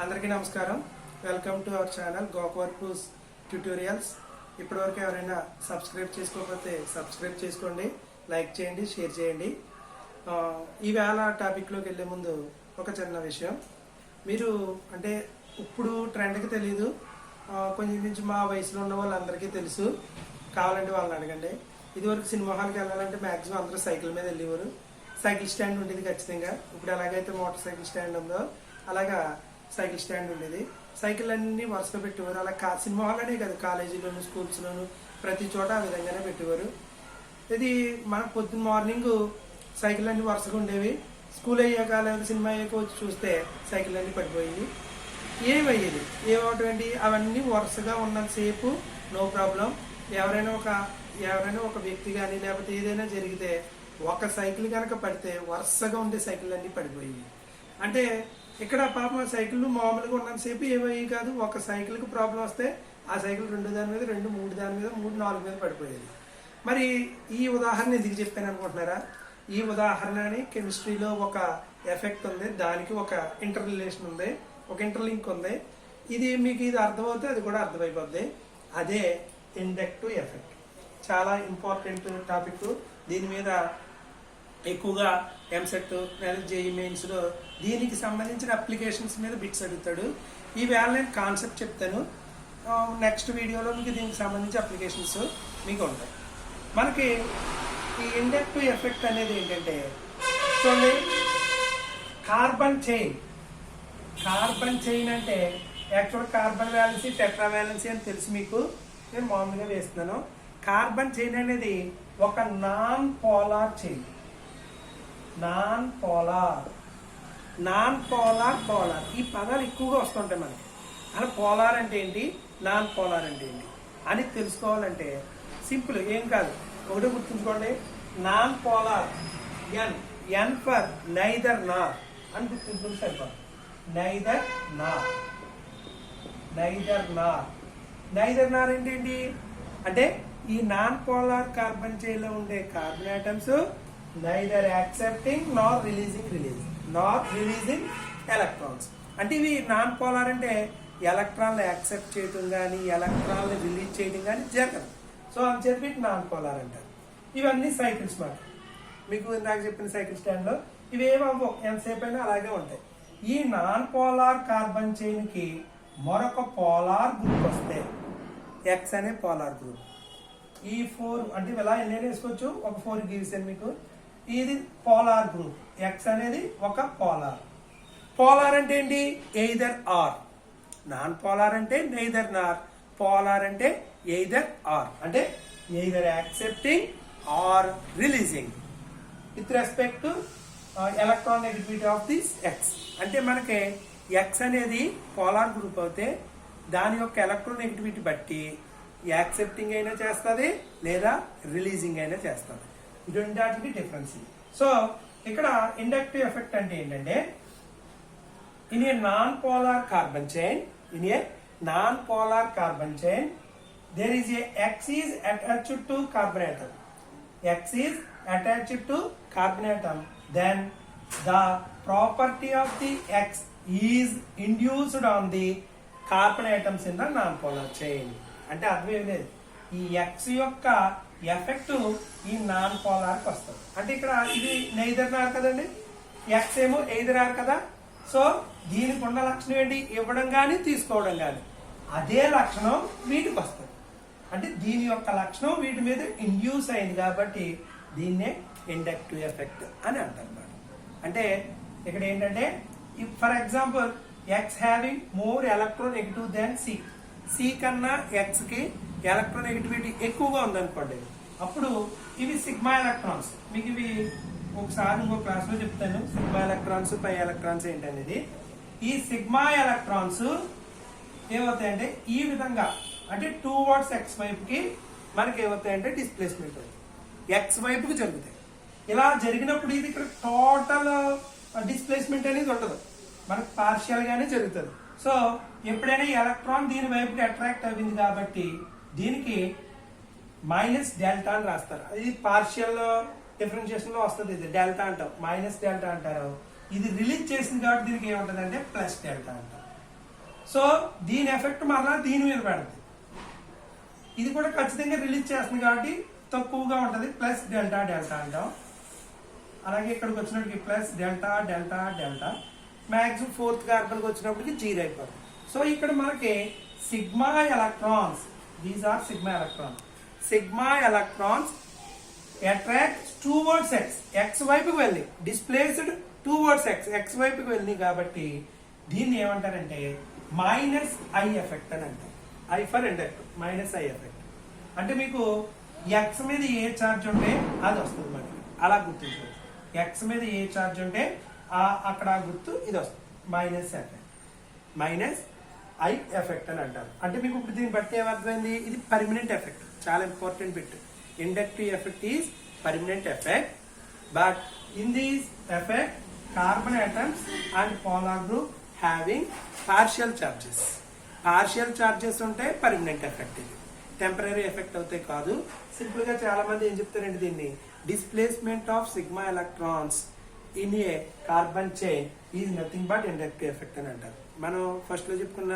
అందరికీ నమస్కారం. Welcome to our channel గోకవర్పూస్ ట్యూటోరియల్స్. ఇప్పటివరకు ఎవరైనా సబ్స్క్రైబ్ చేసుకోకపోతే సబ్స్క్రైబ్ చేసుకోండి, లైక్ చేయండి, షేర్ చేయండి. ఈవేళ టాపిక్లోకి వెళ్ళే ముందు ఒక చిన్న విషయం. మీరు అంటే ఇప్పుడు ట్రెండ్కి తెలీదు, కొంచెం నుంచి మా వయసులో ఉన్న వాళ్ళందరికీ తెలుసు. కావాలంటే వాళ్ళని అడగండి. ఇదివరకు సినిమా హాల్కి వెళ్ళాలంటే మ్యాక్సిమం అందరూ సైకిల్ మీద వెళ్ళేవారు. సైకిల్ స్టాండ్ ఉండేది ఖచ్చితంగా. ఇప్పుడు ఎలాగైతే మోటార్ సైకిల్ స్టాండ్ ఉందో అలాగా సైకిల్ స్టాండ్ ఉండేది. సైకిల్ అన్ని వరుసగా పెట్టేవారు. అలా సినిమా హాల్ అనే కాదు, కాలేజీలోను స్కూల్స్లోను ప్రతి చోట ఆ విధంగానే పెట్టేవారు. ఇది మన పొద్దున్న మార్నింగ్ సైకిల్ అన్ని వరుసగా ఉండేవి. స్కూల్ అయ్యాక లేదా సినిమా అయ్యాక వచ్చి చూస్తే సైకిల్ అన్ని పడిపోయి ఏమయ్యేది, ఏమవుతుంది, అవన్నీ వరుసగా ఉన్నంతసేపు నో ప్రాబ్లం. ఎవరైనా ఒక వ్యక్తి కానీ లేకపోతే ఏదైనా జరిగితే ఒక సైకిల్ కనుక పడితే వరుసగా ఉండే సైకిల్ అన్ని పడిపోయి, అంటే ఇక్కడ పాపం సైకిల్ మామూలుగా ఉన్నంతసేపు ఏమయ్యి కాదు. ఒక సైకిల్కి ప్రాబ్లం వస్తే ఆ సైకిల్ రెండో దాని మీద, రెండు మూడు దాని మీద, మూడు నాలుగు మీద పడిపోయేది. మరి ఈ ఉదాహరణ ఎందుకు చెప్పాను అనుకుంటున్నారా? ఈ ఉదాహరణని కెమిస్ట్రీలో ఒక ఎఫెక్ట్ ఉంది, దానికి ఒక ఇంటర్ రిలేషన్ ఉంది, ఒక ఇంటర్లింక్ ఉంది. మీకు అర్థమవుతే అది కూడా అర్థమైపోద్ది. అదే ఇండక్టివ్ ఎఫెక్ట్. చాలా ఇంపార్టెంట్ టాపిక్. దీని మీద ఎక్కువగా ఎంసెట్ లేదా జేఈ మెయిన్స్లో దీనికి సంబంధించిన అప్లికేషన్స్ మీద బిట్స్ అడుగుతాడు. ఈవేళ నేను కాన్సెప్ట్ చెప్తాను. నెక్స్ట్ వీడియోలో మీకు దీనికి సంబంధించి అప్లికేషన్స్ మీకు ఉంటాయి. మనకి ఈ ఇండక్టివ్ ఎఫెక్ట్ అనేది ఏంటంటే చూడండి, కార్బన్ చైన్ అంటే actual carbon valency, tetra valency అని తెలుసు మీకు. నేను మామూలుగా వేస్తున్నాను. కార్బన్ చైన్ అనేది ఒక non polar chain. Non polar ఈ పదాలు ఎక్కువగా వస్తుంటాయి మనకి. అలా పోలార్ అంటే ఏంటి, నాన్ పోలార్ అంటే ఏంటి అని తెలుసుకోవాలంటే సింపుల్, ఏం కాదు, ఒకటే గుర్తుంచుకోండి. Non polar N for neither nor అని గుర్తుంచుకుంటే సరిపోదు. నైదర్ నార్ అంటే ఏంటి అంటే ఈ నాన్ పోలార్ కార్బన్ చైన్ లో ఉండే కార్బన్ ఆటమ్స్ నైదర్ యాక్సెప్టింగ్ నార్ రిలీజింగ్ ఎలక్ట్రాన్స్. అంటే ఇవి నాన్ పోలార్ అంటే ఎలక్ట్రాన్లు యాక్సెప్ట్ చేయడం కానీ ఎలక్ట్రాన్లు రిలీజ్ చేయడం కానీ జరగదు. సో అని చెప్పి నాన్ పోలార్ అంటారు. ఇవన్నీ సైకిల్స్ మాట. మీకు ఇందాక చెప్పిన సైకిల్ స్టాండ్ లో ఇవేమో ఎంతసేపు అయినా అలాగే ఉంటాయి. ఈ నాన్ పోలార్ కార్బన్ చైన్ కి మరొక పోలార్ గ్రూప్ వస్తే ఎక్స్ అనే పోలార్ గ్రూప్. ఈ 4 అంటే ఇలా ఎన్ని వేసుకోవచ్చు, ఒక 4 గీసాను మీకు. ఇది పోలార్ గ్రూప్. ఎక్స్ అనేది ఒక పోలార్ అంటే ఏంటి, ఎయిదర్ ఆర్. నాన్ పోలార్ అంటే నైదర్ నార్, పోలార్ అంటే ఎయిదర్ ఆర్, అంటే either accepting or releasing with respect to electron negativity of this X. అంటే మనకి ఎక్స్ అనేది పోలార్ గ్రూప్ అయితే దాని యొక్క ఎలక్ట్రాన్ నెగటివిటీ బట్టి యాక్సెప్టింగ్ అయినా చేస్తుంది లేదా రిలీజింగ్ అయినా చేస్తుంది. రెండాటికి డిఫరెన్స్. సో ఇక్కడ ఇండక్టివ్ ఎఫెక్ట్ అంటే ఏంటంటే in a non polar carbon chain there is a X is attached to carbon atom. Then the property of the X is induced on the carbon atoms in the non-polar chain. అంటే అర్థం ఏం లేదు, ఈ X యొక్క effect ఈ non పోలార్కి వస్తుంది. అంటే ఇక్కడ ఇది నైదర్ నార్ కదండి, ఎక్స్ ఏమో ఎయిదర్ ఆర్ కదా. సో దీనికి ఉన్న లక్షణం ఏంటి, ఇవ్వడం కానీ తీసుకోవడం కానీ. అదే లక్షణం వీటికి వస్తుంది. అంటే దీని యొక్క లక్షణం వీటి మీద ఇండ్యూస్ అయింది కాబట్టి దీన్నే ఇండక్టివ్ ఎఫెక్ట్ అని అంటారు. అంటే ఇక్కడ ఏంటంటే for example X having more electronegative than C కన్నా ఎక్స్ కి ఎలక్ట్రోనెగటివిటీ ఎక్కువగా ఉందనుకోండి, అప్పుడు ఇవి సిగ్మా ఎలక్ట్రాన్స్. మీకు ఇవి ఒకసారి ఇంకో క్లాస్ లో చెప్తాను. సిగ్మా ఎలక్ట్రాన్స్, పై ఎలక్ట్రాన్స్ ఏంటనేది. ఈ సిగ్మా ఎలక్ట్రాన్స్ ఏమవుతాయంటే ఈ విధంగా, అంటే టువర్డ్స్ ఎక్స్ వైపుకి మనకి ఏమవుతాయంటే డిస్ప్లేస్మెంట్ ఎక్స్ వైపుకి జరుగుతాయి. ఇలా జరిగినప్పుడు ఇది ఇక్కడ టోటల్ డిస్ప్లేస్మెంట్ అనేది ఉండదు, మనకు పార్షియల్ గానే జరుగుతుంది. సో ఎప్పుడైనా ఎలక్ట్రాన్ దీని వైపుకి అట్రాక్ట్ అయింది కాబట్టి దీనికి మైనస్ డెల్టా అని రాస్తారు. అది పార్షియల్ డిఫరెన్షియేషన్ లో వస్తుంది. ఇది డెల్టా అంటాం, మైనస్ డెల్టా అంటారు. ఇది రిలీజ్ చేసింది కాబట్టి దీనికి ఏముంటుంది అంటే ప్లస్ డెల్టా అంటారు. సో దీని ఎఫెక్ట్ మరలా దీని మీద పడుతుంది. ఇది కూడా ఖచ్చితంగా రిలీజ్ చేస్తుంది కాబట్టి తక్కువగా ఉంటుంది. ప్లస్ డెల్టా డెల్టా అంటాం. అలాగే ఇక్కడికి వచ్చినప్పటికి plus delta delta delta. Maximum fourth కార్బన్కి వచ్చినప్పటికి జీరో అయిపోతుంది. సో ఇక్కడ మనకి sigma electrons, these are sigma electrons. Sigma electrons attract towards x వైపుకి వెళ్ళి డిస్ప్లేస్డ్ టువర్డ్స్ ఎక్స్ వైపుకి వెళ్ళి కాబట్టి దీన్ని ఏమంటారంటే మైనస్ ఐ ఎఫెక్ట్ అని అంటారు. I for inductor, minus I effect. అంటే మీకు ఎక్స్ మీద ఏ ఛార్జ్ ఉంటే అది వస్తుంది మనకి, అలా గుర్తించవచ్చు. ఎక్స్ మీద ఏ ఛార్జ్ ఉంటే అక్కడ గుర్తు ఇది వస్తుంది, minus effect, minus I effect అని అంటారు. అంటే మీకు ఇప్పుడు దీన్ని బట్టి ఏమర్థమైంది, ఇది పర్మనెంట్ ఎఫెక్ట్. చాలా important bit. Inductive effect is permanent effect, but in these effect carbon atoms and polar group having partial charges. Partial charges ఉంటే పర్మనెంట్ ఎఫెక్ట్. ఇది టెంపరీ ఎఫెక్ట్ అవుతాయి కాదు. సింపుల్ గా చాలా మంది ఏం చెప్తారంటే దీన్ని displacement of sigma electrons in a carbon chain is nothing but inductive effect అని అంటారు. మనం ఫస్ట్ లో చెప్పుకున్న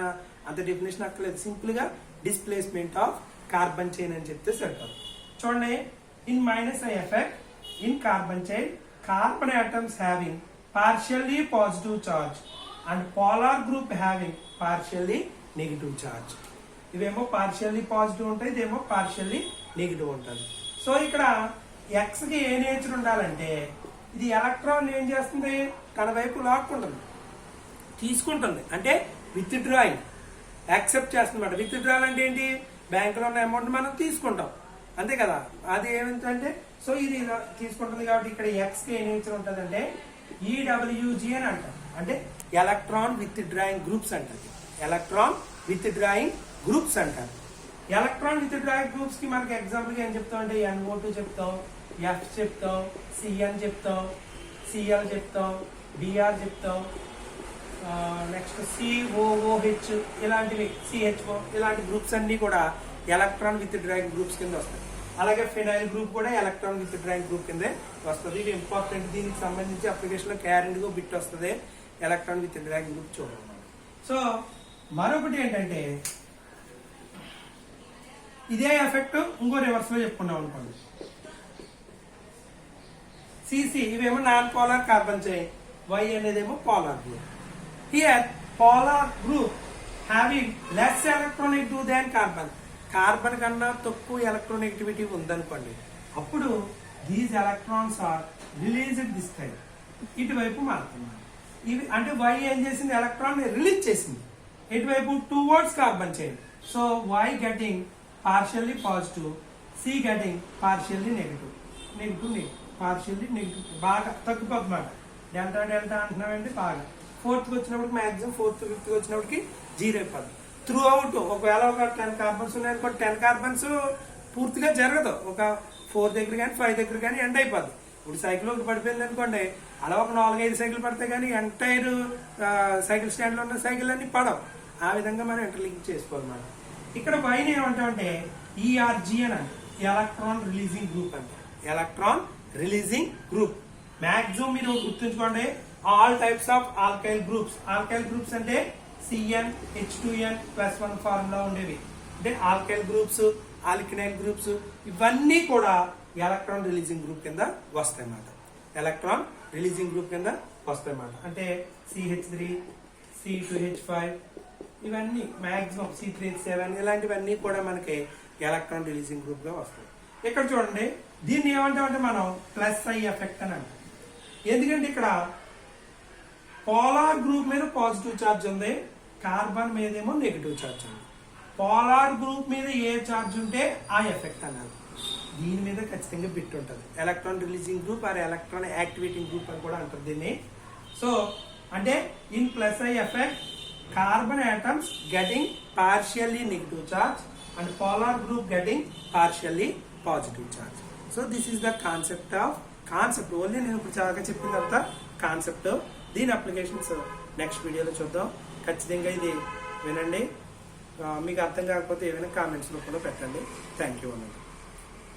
అంత డెఫినేషన్ అక్కర్లేదు. సింపుల్ గా డిస్ప్లేస్మెంట్ ఆఫ్ కార్బన్ చైన్ అని చెప్తే సరిపోదు. చూడండి, in minus I effect in carbon chain carbon atoms having partially positive charge and polar group having partially negative charge. ఇవేమో పార్షియల్లీ పాజిటివ్ ఉంటాయి, ఇదేమో పార్షియల్లీ నెగిటివ్ ఉంటుంది. సో ఇక్కడ ఎక్స్ కి ఏ నేచర్ ఉండాలంటే ఇది ఎలక్ట్రాన్ ఏం చేస్తుంది, తన వైపు లాక్కుంటుంది, తీసుకుంటుంది. అంటే విత్ డ్రాయింగ్ యాక్సెప్ట్ చేస్తుంది. విత్ డ్రాల్ అంటే ఏంటి, బ్యాంకులో ఉన్న అమౌంట్ మనం తీసుకుంటాం, అంతే కదా. అది ఏమిటంటే సో ఇది తీసుకుంటుంది కాబట్టి ఇక్కడ ఎక్స్ కి ఏ నేచర్ ఉంటుందంటే ఈడబ్ల్యూజీ అని అంటారు. అంటే ఎలక్ట్రాన్ విత్ డ్రాయింగ్ గ్రూప్స్ అంటారు. ఎలక్ట్రాన్ విత్ డ్రాయింగ్ గ్రూప్స్ అంటారు. ఎలక్ట్రాన్ విత్ డ్రాయింగ్ గ్రూప్స్ కి మనకి ఎగ్జాంపుల్ ఏం చెప్తాం అంటే NO2 చెప్తాం, ఎఫ్ చెప్తాం, CN చెప్తాం, CL చెప్తాం, BR చెప్తాం, నెక్స్ట్ COOH ఇలాంటివి, CHO ఇలాంటి గ్రూప్స్ అన్ని కూడా ఎలక్ట్రాన్ విత్ డ్రాయింగ్ గ్రూప్స్ కింద వస్తాయి. అలాగే ఫినైల్ గ్రూప్ కూడా ఎలక్ట్రాన్ విత్ డ్రాయింగ్ గ్రూప్ కింద వస్తుంది. ఇది ఇంపార్టెంట్. దీనికి సంబంధించి అప్లికేషన్ లో క్యారెంట్ బిట్ వస్తుంది, ఎలక్ట్రాన్ విత్ డ్రాయింగ్ గ్రూప్ చూడండి. సో మరొకటి ఏంటంటే ఇదే ఎఫెక్ట్ ఇంకో రివర్స్ లో చెప్పుకున్నాం అనుకోండి. CC ఇవేమో non polar carbon chain, Y అనేదేమో polar group. Here polar group having less electronegative than carbon. Carbon కన్నా తక్కువ ఎలక్ట్రోనెగటివిటీ ఉందనుకోండి, అప్పుడు these electrons are released this type, ఇటువైపు మారుతున్నారు. ఇవి అంటే Y ఏం చేసింది, ఎలక్ట్రాన్ రిలీజ్ చేసింది ఎటువైపు, towards carbon chain. So Y getting partially positive, C getting partially negative, partially negative. బాగా తగ్గిపోతున్నమాట. డెల్టా డెల్టా అంటున్నామంటే బాగా. ఫోర్త్ వచ్చినప్పటికి మాక్సిమం ఫోర్త్ ఫిఫ్త్ వచ్చినప్పటికి జీరో అయిపోతుంది. త్రూ అవుట్ ఒకవేళ ఒక 10 కార్బన్స్ ఉన్నాయనుకోండి, 10 కార్బన్స్ పూర్తిగా జరగదు. ఒక 4 దగ్గర కానీ 5 దగ్గర కానీ ఎండ్ అయిపోద్ది. ఇప్పుడు సైకిల్ ఒకటి పడిపోయింది అనుకోండి, అలా ఒక 4-5 సైకిల్ పడితే కానీ ఎంటైర్ సైకిల్ స్టాండ్ లో ఉన్న సైకిల్ అన్ని పడవు. ఆ విధంగా మనం ఇంటర్లింక్ చేసుకోవాలన్నమాట. ఇక్కడ వైన్ ఏమంటామంటే ERG అని అంటే ఎలక్ట్రాన్ రిలీజింగ్ గ్రూప్ అంటే. ఎలక్ట్రాన్ రిలీజింగ్ గ్రూప్ మాక్సిమం మీరు గుర్తుంచుకోండి. All types of alkyl groups. Alkyl groups అంటే CN H2N +1 ఫార్ములా ఉండేవి. అంటే ఆల్కైల్ గ్రూప్స్, ఆల్కినైల్ గ్రూప్స్ ఇవన్నీ కూడా ఎలక్ట్రాన్ రిలీజింగ్ గ్రూప్ కింద వస్తాయి అన్నమాట. ఎలక్ట్రాన్ రిలీజింగ్ గ్రూప్ కింద వస్తాయి అన్నమాట. అంటే CH3, C2H5 ఇవన్నీ మాక్సిమం C3H7 ఇలాంటివన్నీ కూడా మనకి ఎలక్ట్రాన్ రిలీజింగ్ గ్రూప్ గా వస్తాయి. ఇక్కడ చూడండి, దీన్ని ఏమంటామంటే మనం +I ఎఫెక్ట్ అని అంటాం. ఎందుకంటే ఇక్కడ పోలార్ గ్రూప్ మీద పాజిటివ్ ఛార్జ్ ఉంది, కార్బన్ మీదేమో నెగిటివ్ ఛార్జ్ ఉంది. పోలార్ గ్రూప్ మీద ఏ ఛార్జ్ ఉంటే ఆ ఎఫెక్ట్ అన్నారు. దీని మీద ఖచ్చితంగా బిట్ ఉంటుంది. Electron releasing group or electron activating group అని కూడా అంటారు దీన్ని. సో అంటే in +I effect carbon atoms getting partially negative charge and polar group getting partially positive charge. So this is the concept only. నేను ఇప్పుడు చాలా చెప్పిన తర్వాత కాన్సెప్ట్. దీని అప్లికేషన్స్ నెక్స్ట్ వీడియోలో చూద్దాం. ఖచ్చితంగా ఇది వినండి. మీకు అర్థం కాకపోతే ఏమైనా కామెంట్స్లో కూడా పెట్టండి. థ్యాంక్ యూ అన్నది.